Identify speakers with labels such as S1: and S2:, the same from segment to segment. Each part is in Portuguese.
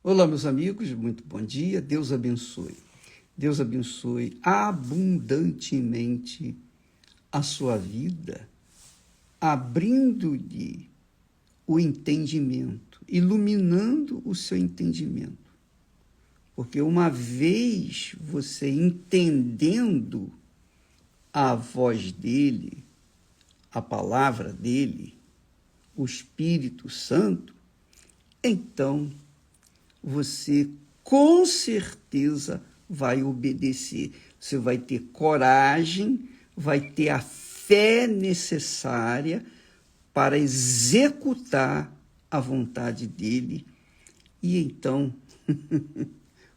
S1: Olá, meus amigos, muito bom dia. Deus abençoe. Deus abençoe abundantemente a sua vida, abrindo-lhe o entendimento, iluminando o seu entendimento. Porque uma vez você entendendo a voz dele, a palavra dele, o Espírito Santo, então você com certeza vai obedecer. Você vai ter coragem, vai ter a fé necessária para executar a vontade dele e então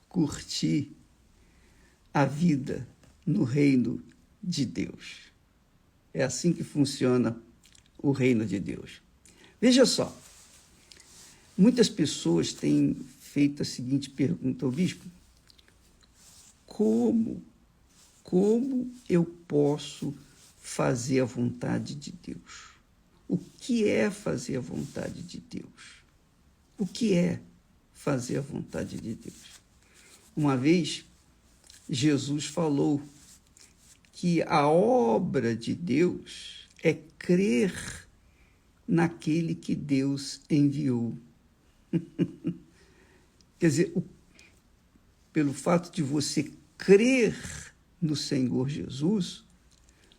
S1: curtir a vida no reino de Deus. É assim que funciona o reino de Deus. Veja só, muitas pessoas têm feito a seguinte pergunta ao bispo: como eu posso fazer a vontade de Deus? O que é fazer a vontade de Deus? O que é fazer a vontade de Deus? Uma vez, Jesus falou que a obra de Deus é crer naquele que Deus enviou. Quer dizer, pelo fato de você crer no Senhor Jesus,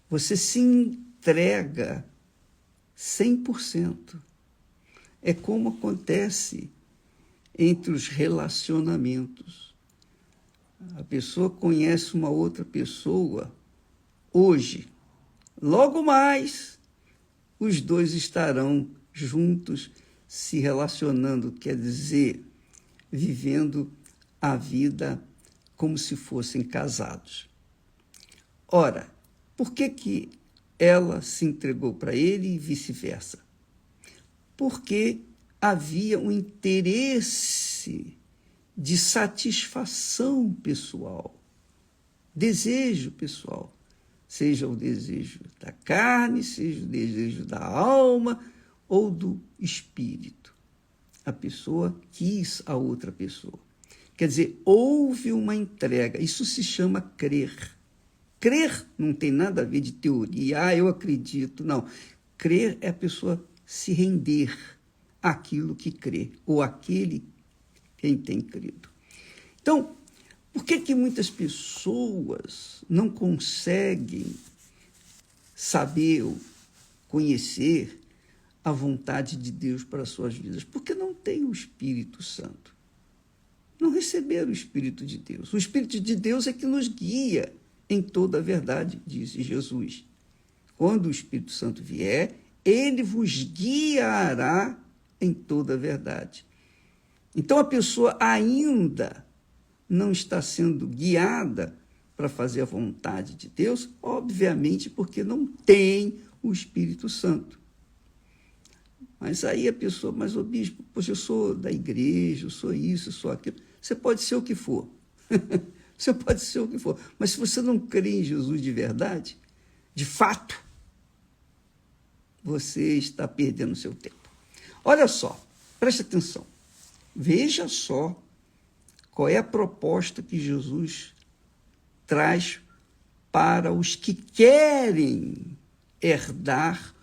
S1: você se entrega 100%. É como acontece entre os relacionamentos. A pessoa conhece uma outra pessoa hoje. Logo mais, os dois estarão juntos se relacionando, quer dizer, vivendo a vida como se fossem casados. Ora, por que ela se entregou para ele e vice-versa? Porque havia um interesse de satisfação pessoal, desejo pessoal, seja o desejo da carne, seja o desejo da alma ou do espírito. A pessoa quis a outra pessoa. Quer dizer, houve uma entrega. Isso se chama crer. Crer não tem nada a ver de teoria. Eu acredito. Não. Crer é a pessoa se render àquilo que crê, ou àquele quem tem crido. Então, por que muitas pessoas não conseguem saber ou conhecer a vontade de Deus para as suas vidas? Porque não tem o Espírito Santo. Não receberam o Espírito de Deus. O Espírito de Deus é que nos guia em toda a verdade, disse Jesus. Quando o Espírito Santo vier, ele vos guiará em toda a verdade. Então a pessoa ainda não está sendo guiada para fazer a vontade de Deus, obviamente porque não tem o Espírito Santo. Mas aí a pessoa, mas o bispo, poxa, eu sou da igreja, eu sou isso, eu sou aquilo. Você pode ser o que for. Você pode ser o que for. Mas se você não crê em Jesus de verdade, de fato, você está perdendo o seu tempo. Olha só, preste atenção. Veja só qual é a proposta que Jesus traz para os que querem herdar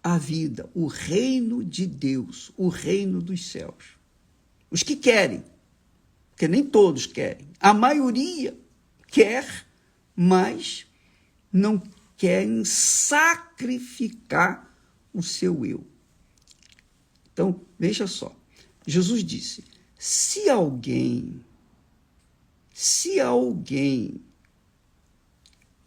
S1: a vida, o reino de Deus, o reino dos céus. Os que querem, porque nem todos querem. A maioria quer, mas não querem sacrificar o seu eu. Então, veja só. Jesus disse, se alguém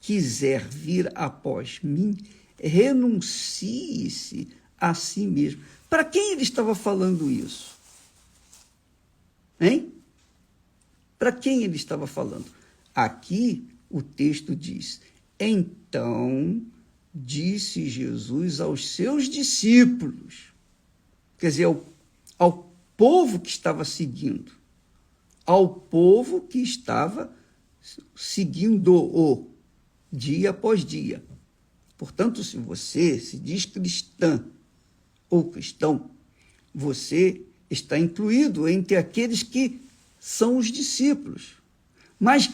S1: quiser vir após mim, renuncie-se a si mesmo. Para quem ele estava falando isso? Hein? Para quem ele estava falando? Aqui o texto diz, então disse Jesus aos seus discípulos, quer dizer, ao povo que estava seguindo, ao povo que estava seguindo-o dia após dia. Portanto, se você se diz cristã ou cristão, você está incluído entre aqueles que são os discípulos. Mas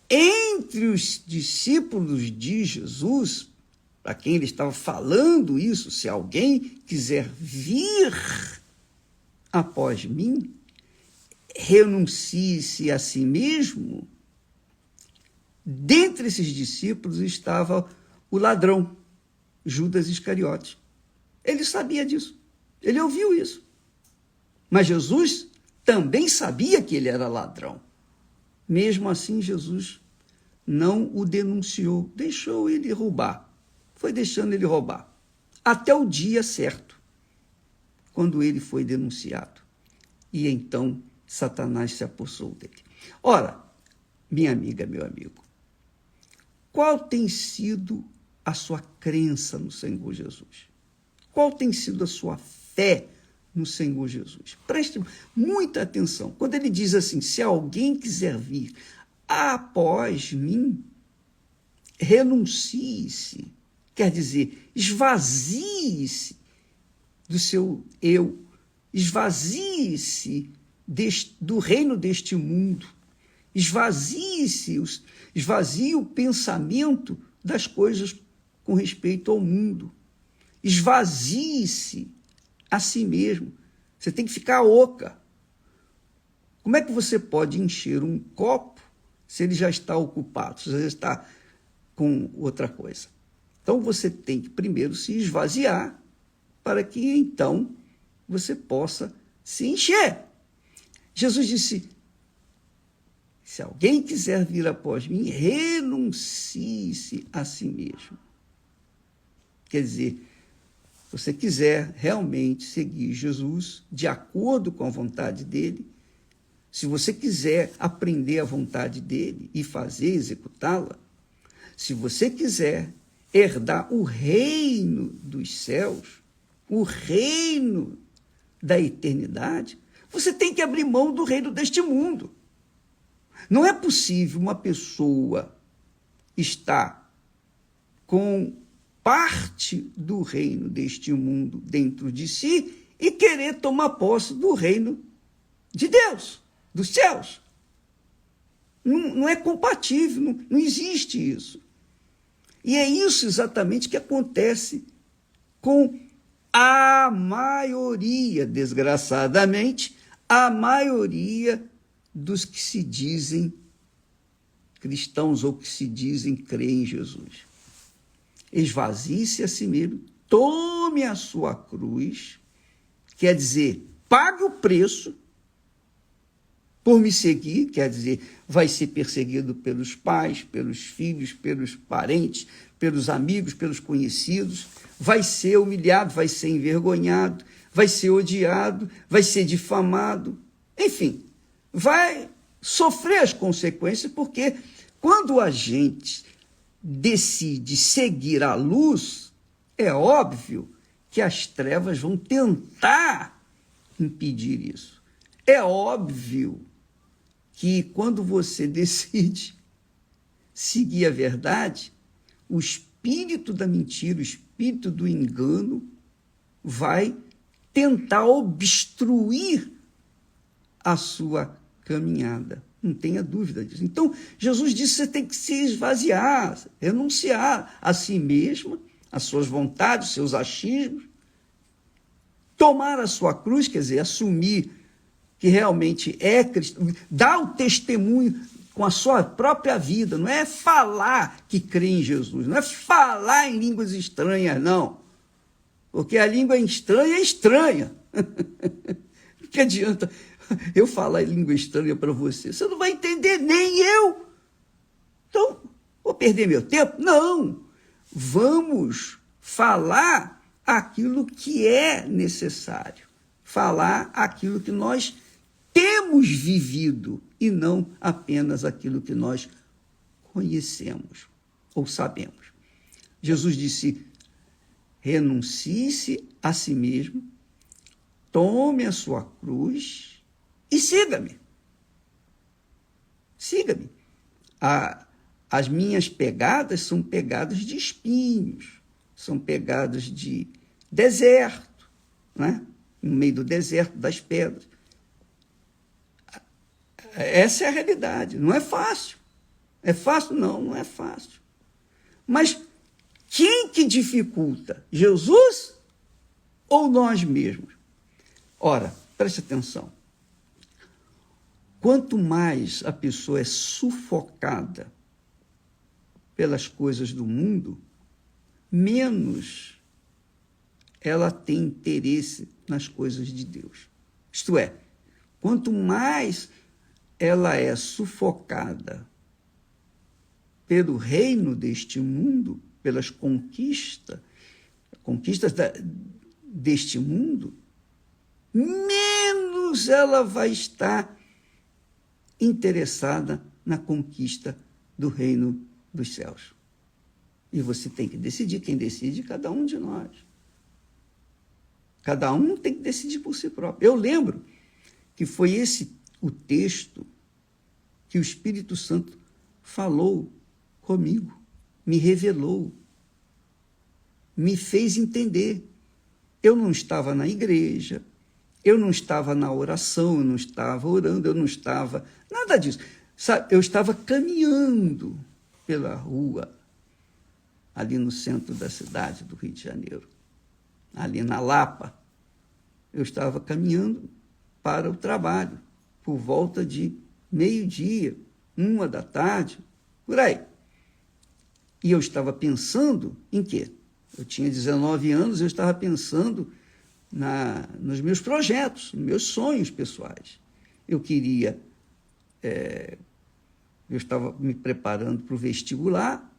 S1: entre os discípulos de Jesus, para quem ele estava falando isso, se alguém quiser vir após mim, renuncie-se a si mesmo. Dentre esses discípulos estava o ladrão, Judas Iscariotes. Ele sabia disso, ele ouviu isso. Mas Jesus também sabia que ele era ladrão. Mesmo assim, Jesus não o denunciou, deixou ele roubar. Foi deixando ele roubar. Até o dia certo, quando ele foi denunciado. E então Satanás se apossou dele. Ora, minha amiga, meu amigo, qual tem sido a sua crença no Senhor Jesus? Qual tem sido a sua fé no Senhor Jesus? Preste muita atenção. Quando ele diz assim, se alguém quiser vir após mim, renuncie-se. Quer dizer, esvazie-se do seu eu, esvazie-se do reino deste mundo, esvazie o pensamento das coisas com respeito ao mundo, esvazie-se a si mesmo. Você tem que ficar oca. Como é que você pode encher um copo se ele já está ocupado, se ele já está com outra coisa? Então, você tem que primeiro se esvaziar para que, então, você possa se encher. Jesus disse, se alguém quiser vir após mim, renuncie-se a si mesmo. Quer dizer, se você quiser realmente seguir Jesus de acordo com a vontade dele, se você quiser aprender a vontade dele e fazer, executá-la, se você quiser herdar o reino dos céus, o reino da eternidade, você tem que abrir mão do reino deste mundo. Não é possível uma pessoa estar com parte do reino deste mundo dentro de si e querer tomar posse do reino de Deus, dos céus. Não é compatível, não existe isso. E é isso exatamente que acontece com a maioria, desgraçadamente, a maioria dos que se dizem cristãos ou que se dizem crer em Jesus. Esvazie-se a si mesmo, tome a sua cruz, quer dizer, pague o preço por me seguir, quer dizer, vai ser perseguido pelos pais, pelos filhos, pelos parentes, pelos amigos, pelos conhecidos, vai ser humilhado, vai ser envergonhado, vai ser odiado, vai ser difamado, enfim, vai sofrer as consequências, porque quando a gente decide seguir a luz, é óbvio que as trevas vão tentar impedir isso. É óbvio que quando você decide seguir a verdade, o espírito da mentira, o espírito do engano vai tentar obstruir a sua caminhada. Não tenha dúvida disso. Então, Jesus disse que você tem que se esvaziar, renunciar a si mesma, às suas vontades, seus achismos, tomar a sua cruz, quer dizer, assumir que realmente é cristão, dar o testemunho com a sua própria vida, não é falar que crê em Jesus, não é falar em línguas estranhas, não. Porque a língua estranha é estranha. Não que adianta eu falar em língua estranha para você? Você não vai entender, nem eu. Então, vou perder meu tempo? Não. Vamos falar aquilo que é necessário. Falar aquilo que nós temos vivido e não apenas aquilo que nós conhecemos ou sabemos. Jesus disse, renuncie-se a si mesmo, tome a sua cruz e siga-me. Siga-me. As minhas pegadas são pegadas de espinhos, são pegadas de deserto, né? no meio do deserto, das pedras. Essa é a realidade. Não é fácil. É fácil? Não, não é fácil. Mas quem que dificulta? Jesus ou nós mesmos? Ora, preste atenção. Quanto mais a pessoa é sufocada pelas coisas do mundo, menos ela tem interesse nas coisas de Deus. Isto é, quanto mais ela é sufocada pelo reino deste mundo, pelas conquistas deste mundo, menos ela vai estar interessada na conquista do reino dos céus. E você tem que decidir. Quem decide? Cada um de nós. Cada um tem que decidir por si próprio. Eu lembro que foi esse o texto que o Espírito Santo falou comigo, me revelou, me fez entender. Eu não estava na igreja, eu não estava na oração, eu não estava orando, eu não estava... Nada disso. Sabe, eu estava caminhando pela rua, ali no centro da cidade do Rio de Janeiro, ali na Lapa. Eu estava caminhando para o trabalho, por volta de meio-dia, 1h, por aí. E eu estava pensando em quê? Eu tinha 19 anos, eu estava pensando nos meus projetos, nos meus sonhos pessoais. Eu estava me preparando para o vestibular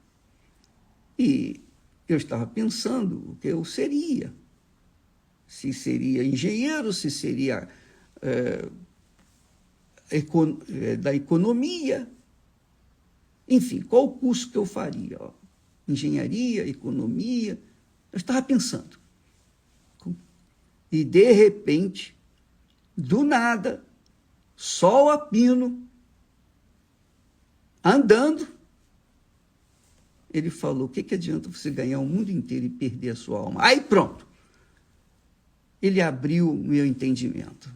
S1: e eu estava pensando o que eu seria. Se seria engenheiro, se seria da economia, enfim, qual o curso que eu faria? Engenharia, economia, eu estava pensando. E, de repente, do nada, sol a pino, andando, ele falou, o que adianta você ganhar o mundo inteiro e perder a sua alma? Aí pronto, ele abriu o meu entendimento.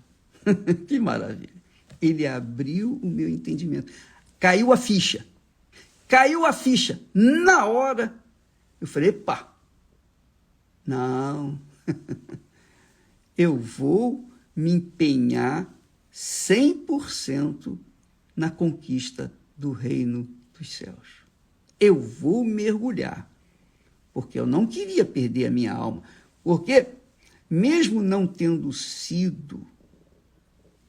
S1: Que maravilha. Ele abriu o meu entendimento. Caiu a ficha. Na hora, eu falei, pá, não, eu vou me empenhar 100% na conquista do reino dos céus. Eu vou mergulhar, porque eu não queria perder a minha alma, porque mesmo não tendo sido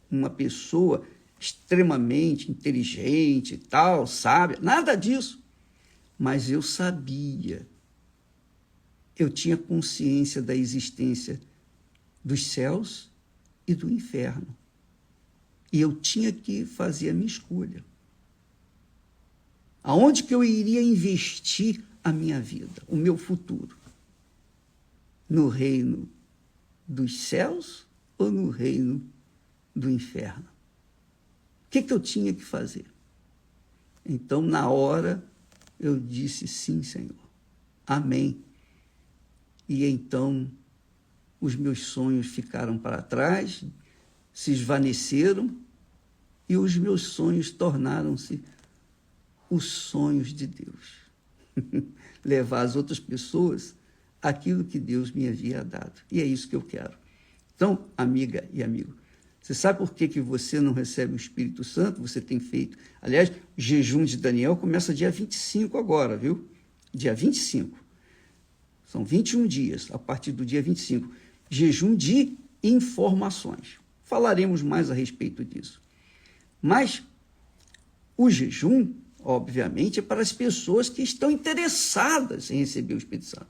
S1: uma pessoa extremamente inteligente e tal, sábia, nada disso. Mas eu sabia, eu tinha consciência da existência dos céus e do inferno. E eu tinha que fazer a minha escolha. Aonde que eu iria investir a minha vida, o meu futuro? No reino dos céus ou no reino do inferno? O que eu tinha que fazer? Então, na hora, eu disse, sim, Senhor. Amém. E então, os meus sonhos ficaram para trás, se esvaneceram, e os meus sonhos tornaram-se os sonhos de Deus. Levar às outras pessoas aquilo que Deus me havia dado. E é isso que eu quero. Então, amiga e amigo, você sabe por que você não recebe o Espírito Santo? Você tem feito... Aliás, o jejum de Daniel começa dia 25 agora, viu? Dia 25. São 21 dias, a partir do dia 25. Jejum de informações. Falaremos mais a respeito disso. Mas o jejum, obviamente, é para as pessoas que estão interessadas em receber o Espírito Santo.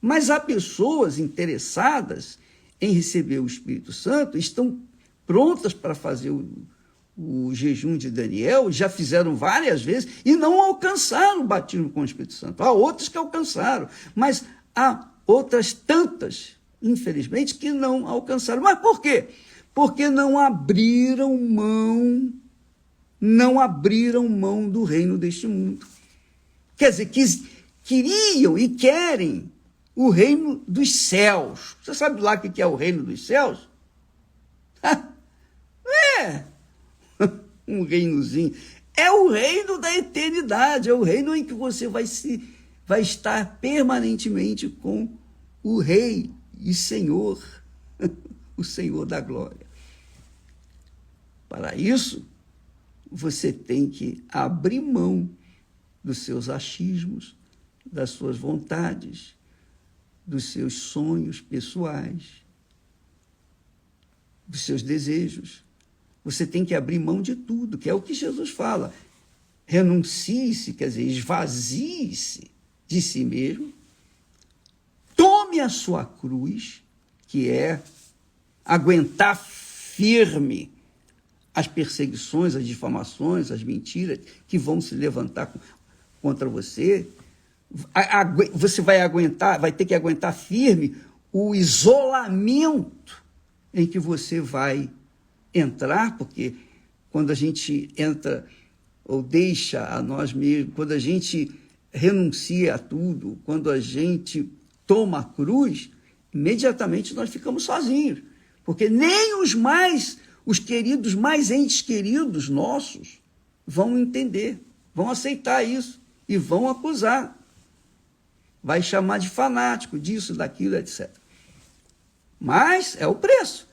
S1: Mas há pessoas interessadas em receber o Espírito Santo, estão prontas para fazer o jejum de Daniel, já fizeram várias vezes e não alcançaram o batismo com o Espírito Santo. Há outros que alcançaram, mas há outras tantas, infelizmente, que não alcançaram. Mas por quê? Porque não abriram mão do reino deste mundo. Quer dizer, queriam e querem o reino dos céus. Você sabe lá o que é o reino dos céus? É um reinozinho. É o reino da eternidade, é o reino em que você vai estar permanentemente com o Rei e Senhor, o Senhor da glória. Para isso, você tem que abrir mão dos seus achismos, das suas vontades, dos seus sonhos pessoais, dos seus desejos. Você tem que abrir mão de tudo, que é o que Jesus fala. Renuncie-se, quer dizer, esvazie-se de si mesmo, tome a sua cruz, que é aguentar firme as perseguições, as difamações, as mentiras que vão se levantar contra você. Você vai ter que aguentar firme o isolamento em que você vai entrar, porque quando a gente entra ou deixa a nós mesmos, quando a gente renuncia a tudo, quando a gente toma a cruz, imediatamente nós ficamos sozinhos, porque nem os queridos, mais entes queridos nossos, vão entender, vão aceitar isso e vão acusar. Vai chamar de fanático, disso, daquilo, etc. Mas é o preço.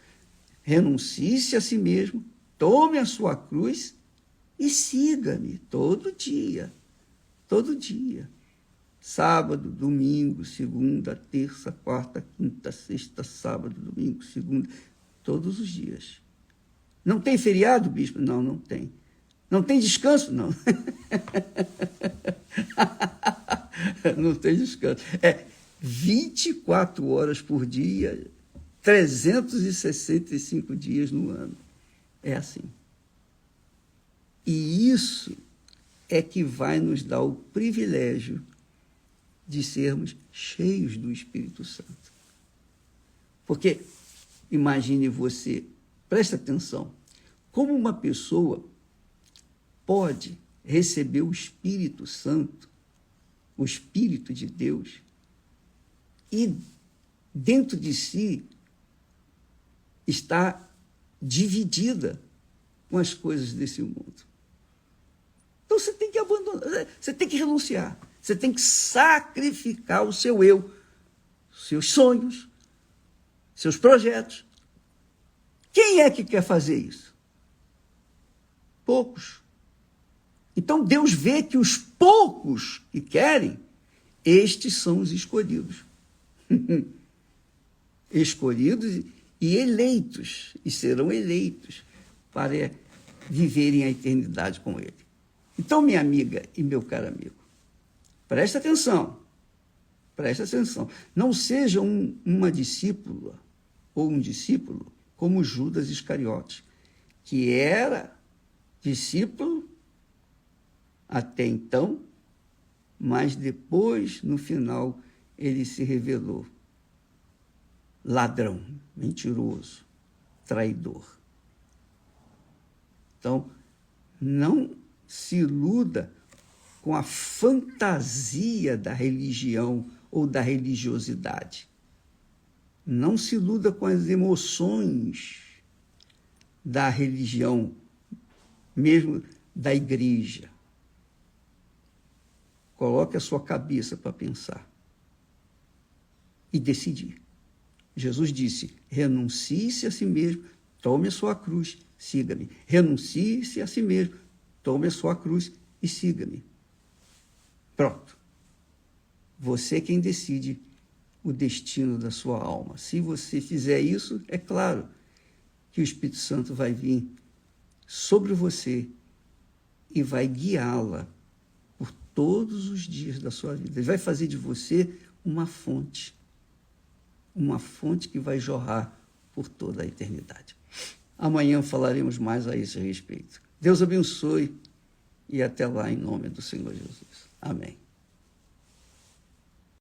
S1: Renuncie-se a si mesmo, tome a sua cruz e siga-me todo dia. Todo dia. Sábado, domingo, segunda, terça, quarta, quinta, sexta, sábado, domingo, segunda, todos os dias. Não tem feriado, bispo? Não, não tem. Não tem descanso? Não. Não tem descanso. É 24 horas por dia, 365 dias no ano. É assim. E isso é que vai nos dar o privilégio de sermos cheios do Espírito Santo. Porque, imagine você, presta atenção, como uma pessoa pode receber o Espírito Santo, o Espírito de Deus, e dentro de si está dividida com as coisas desse mundo. Então você tem que abandonar, você tem que renunciar, você tem que sacrificar o seu eu, seus sonhos, seus projetos. Quem é que quer fazer isso? Poucos. Então Deus vê que os poucos que querem, estes são os escolhidos. Escolhidos e eleitos, e serão eleitos para viverem a eternidade com Ele. Então, minha amiga e meu caro amigo, presta atenção, não seja uma discípula ou um discípulo como Judas Iscariotes, que era discípulo até então, mas depois, no final, ele se revelou ladrão, mentiroso, traidor. Então, não se iluda com a fantasia da religião ou da religiosidade. Não se iluda com as emoções da religião, mesmo da igreja. Coloque a sua cabeça para pensar e decidir. Jesus disse, renuncie-se a si mesmo, tome a sua cruz, siga-me. Renuncie-se a si mesmo, tome a sua cruz e siga-me. Pronto. Você é quem decide o destino da sua alma. Se você fizer isso, é claro que o Espírito Santo vai vir sobre você e vai guiá-la por todos os dias da sua vida. Ele vai fazer de você uma fonte que vai jorrar por toda a eternidade. Amanhã falaremos mais a esse respeito. Deus abençoe e até lá em nome do Senhor Jesus. Amém.